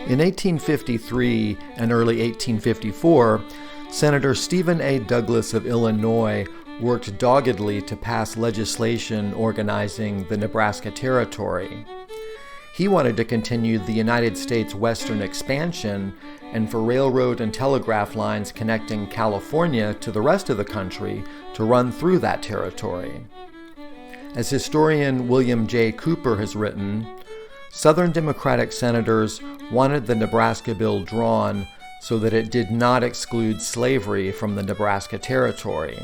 In 1853 and early 1854, Senator Stephen A. Douglas of Illinois worked doggedly to pass legislation organizing the Nebraska Territory. He wanted to continue the United States' western expansion and for railroad and telegraph lines connecting California to the rest of the country to run through that territory. As historian William J. Cooper has written, Southern Democratic senators wanted the Nebraska bill drawn so that it did not exclude slavery from the Nebraska Territory.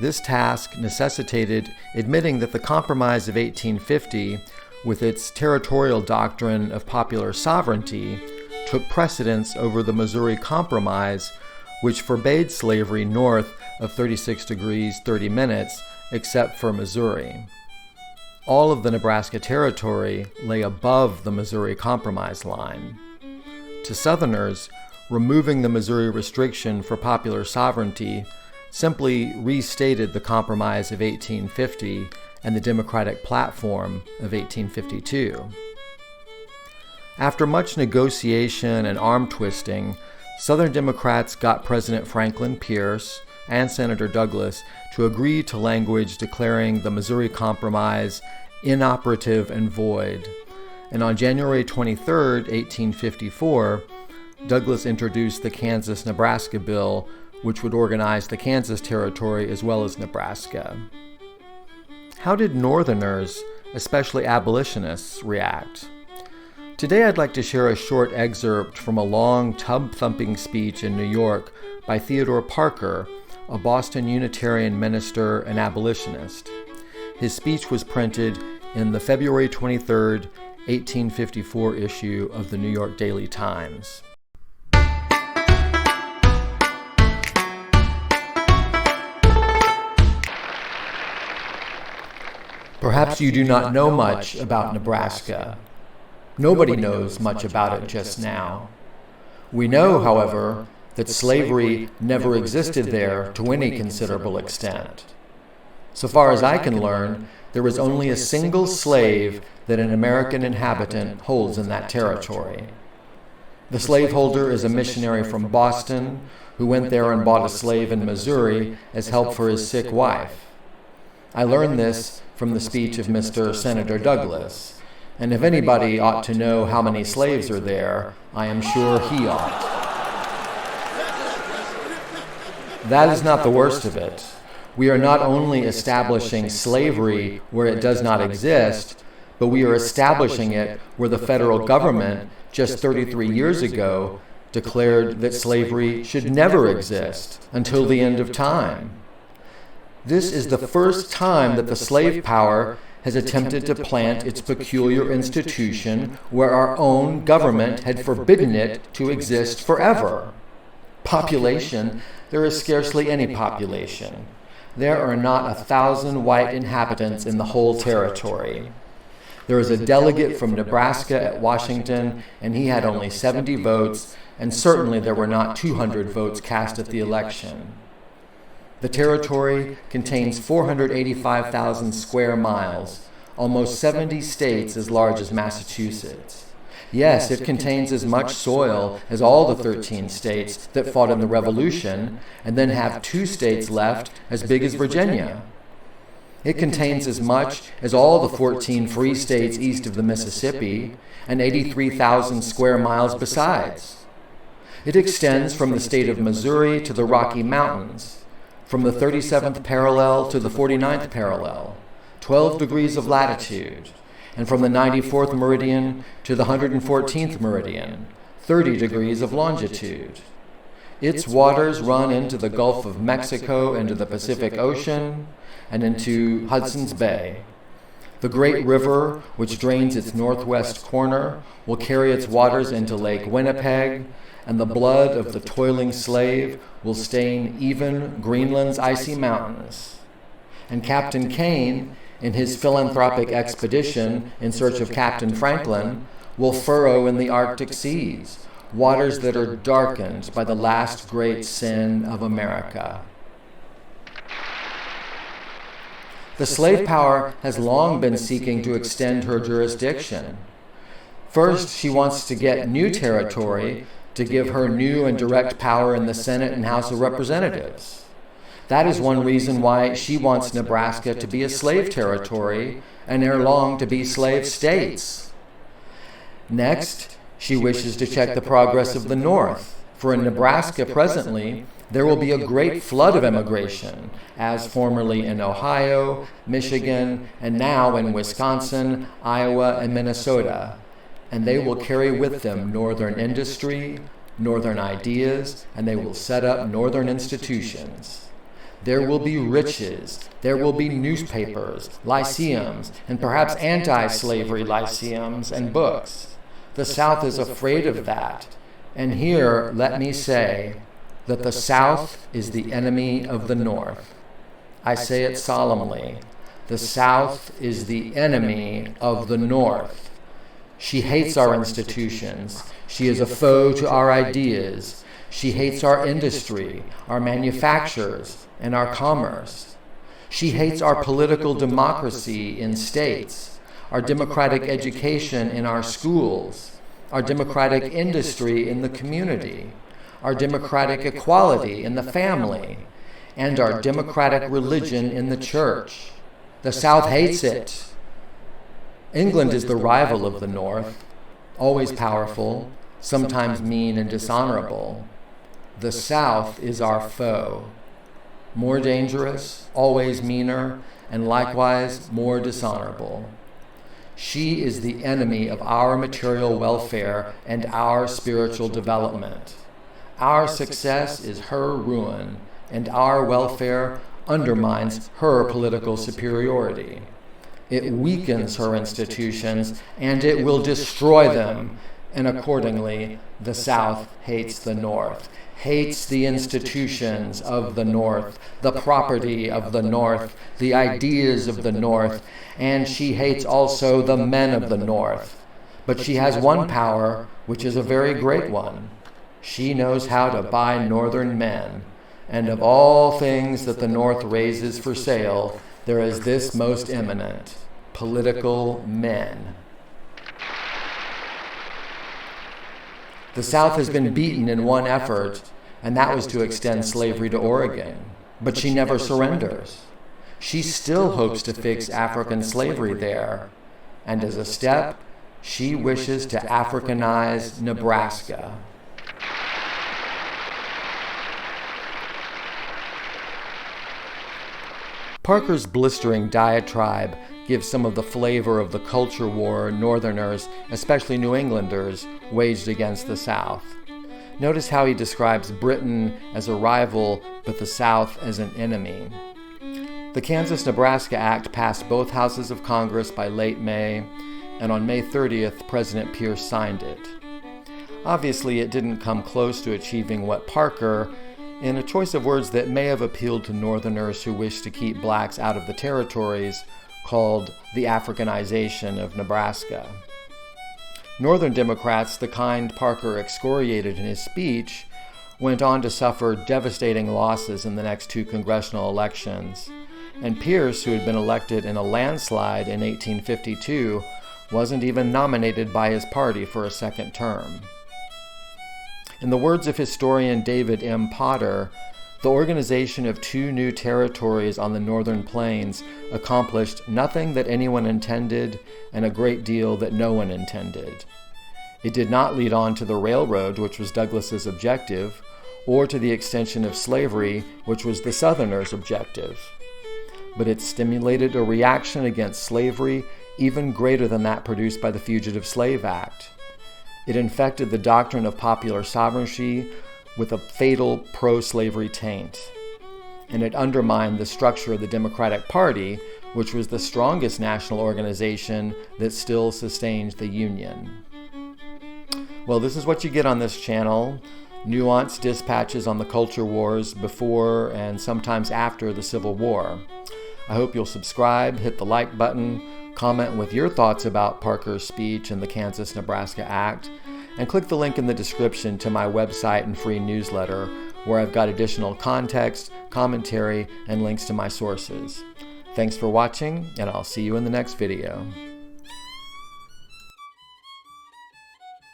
This task necessitated admitting that the Compromise of 1850, with its territorial doctrine of popular sovereignty, took precedence over the Missouri Compromise, which forbade slavery north of 36 degrees 30 minutes, except for Missouri. All of the Nebraska Territory lay above the Missouri Compromise line. To Southerners, removing the Missouri restriction for popular sovereignty simply restated the Compromise of 1850 and the Democratic Platform of 1852. After much negotiation and arm twisting, Southern Democrats got President Franklin Pierce and Senator Douglas to agree to language declaring the Missouri Compromise inoperative and void. And on January 23, 1854, Douglas introduced the Kansas-Nebraska bill, which would organize the Kansas Territory as well as Nebraska. How did Northerners, especially abolitionists, react? Today I'd like to share a short excerpt from a long tub-thumping speech in New York by Theodore Parker, a Boston Unitarian minister and abolitionist. His speech was printed in the February 23, 1854 issue of the New York Daily Times. Perhaps you do not know much about Nebraska. Nobody knows much about it just now. We know, however, that slavery never existed there to any considerable extent. So far as I can learn, there is only a single slave that an American inhabitant holds in that territory. The slaveholder is a missionary from Boston who went there and bought a slave in Missouri as help for his sick wife. I learned this from the speech of Mr. Senator Douglas, and if anybody ought to know how many slaves are there, I am sure he ought. That is not the worst of it. We are not only establishing slavery where it does not exist, but we are establishing it where the federal government, just 33 years ago, declared that slavery should never exist until the end of time. This is the first time that the slave power has attempted to plant its peculiar institution where our own government had forbidden it to exist forever. Population, there is scarcely any population. There are not 1,000 white inhabitants in the whole territory. There is a delegate from Nebraska at Washington, and he had only 70 votes, and certainly there were not 200 votes cast at the election. The territory contains 485,000 square miles, almost 70 states as large as Massachusetts. Yes, it contains as much soil as all the 13 states that fought in the Revolution, and then have 2 states left as big as Virginia. It contains as much as all the 14 free states east of the Mississippi, and 83,000 square miles besides. It extends from the state of Missouri to the Rocky Mountains, from the 37th parallel to the 49th parallel, 12 degrees of latitude, and from the 94th meridian to the 114th meridian, 30 degrees of longitude. Its waters run into the Gulf of Mexico, into the Pacific Ocean, and into Hudson's Bay. The great river, which drains its northwest corner, will carry its waters into Lake Winnipeg, and the blood of the toiling slave will stain even Greenland's icy mountains. And Captain Kane, in his philanthropic expedition in search of Captain Franklin, will furrow in the Arctic seas, waters that are darkened by the last great sin of America. The slave power has long been seeking to extend her jurisdiction. First, she wants to get new territory to give her new and direct power in the Senate and House of Representatives. That is one reason why she wants Nebraska to be a slave territory and ere long to be slave states. Next, she wishes to check the progress of the North, for in Nebraska presently, there will be a great flood of immigration, as formerly in Ohio, Michigan, and now in Wisconsin, Iowa, and Minnesota. And they will carry with them Northern industry, Northern ideas, and they will set up Northern institutions. There will be riches, there will be newspapers, lyceums, and perhaps anti-slavery lyceums and books. The South is afraid of that. And here, let me say that the South is the enemy of the North. I say it solemnly. The South is the enemy of the North. She hates our institutions. She is a foe to our ideas. She hates our industry, our manufacturers, and our commerce. She hates our political democracy in states, our democratic education in our schools, our democratic industry in the community, our democratic equality in the family, and our democratic religion in the church. The South hates it. England is the rival of the North, always powerful, sometimes mean and dishonorable. The South is our foe, more dangerous, always meaner, and likewise more dishonorable. She is the enemy of our material welfare and our spiritual development. Our success is her ruin, and our welfare undermines her political superiority. It weakens her institutions, and it will destroy them. And accordingly, the South hates the North, hates the institutions of the North, the property of the North, the ideas of the North, and she hates also the men of the North. But she has one power, which is a very great one. She knows how to buy Northern men. And of all things that the North raises for sale, there is this most eminent: political men. The South has been beaten in one effort, and that was to extend slavery to Oregon. But she never surrenders. She still hopes to fix African slavery there. And as a step, she wishes to Africanize Nebraska. Parker's blistering diatribe gives some of the flavor of the culture war Northerners, especially New Englanders, waged against the South. Notice how he describes Britain as a rival, but the South as an enemy. The Kansas-Nebraska Act passed both houses of Congress by late May, and on May 30th, President Pierce signed it. Obviously, it didn't come close to achieving what Parker, in a choice of words that may have appealed to Northerners who wished to keep blacks out of the territories, called the Africanization of Nebraska. Northern Democrats, the kind Parker excoriated in his speech, went on to suffer devastating losses in the next two congressional elections, and Pierce, who had been elected in a landslide in 1852, wasn't even nominated by his party for a second term. In the words of historian David M. Potter, the organization of two new territories on the Northern Plains accomplished nothing that anyone intended and a great deal that no one intended. It did not lead on to the railroad, which was Douglas's objective, or to the extension of slavery, which was the Southerners' objective. But it stimulated a reaction against slavery even greater than that produced by the Fugitive Slave Act. It infected the doctrine of popular sovereignty with a fatal pro-slavery taint. And it undermined the structure of the Democratic Party, which was the strongest national organization that still sustained the Union. Well, this is what you get on this channel: nuanced dispatches on the culture wars before and sometimes after the Civil War. I hope you'll subscribe, hit the like button, comment with your thoughts about Parker's speech and the Kansas-Nebraska Act, and click the link in the description to my website and free newsletter, where I've got additional context, commentary, and links to my sources. Thanks for watching, and I'll see you in the next video.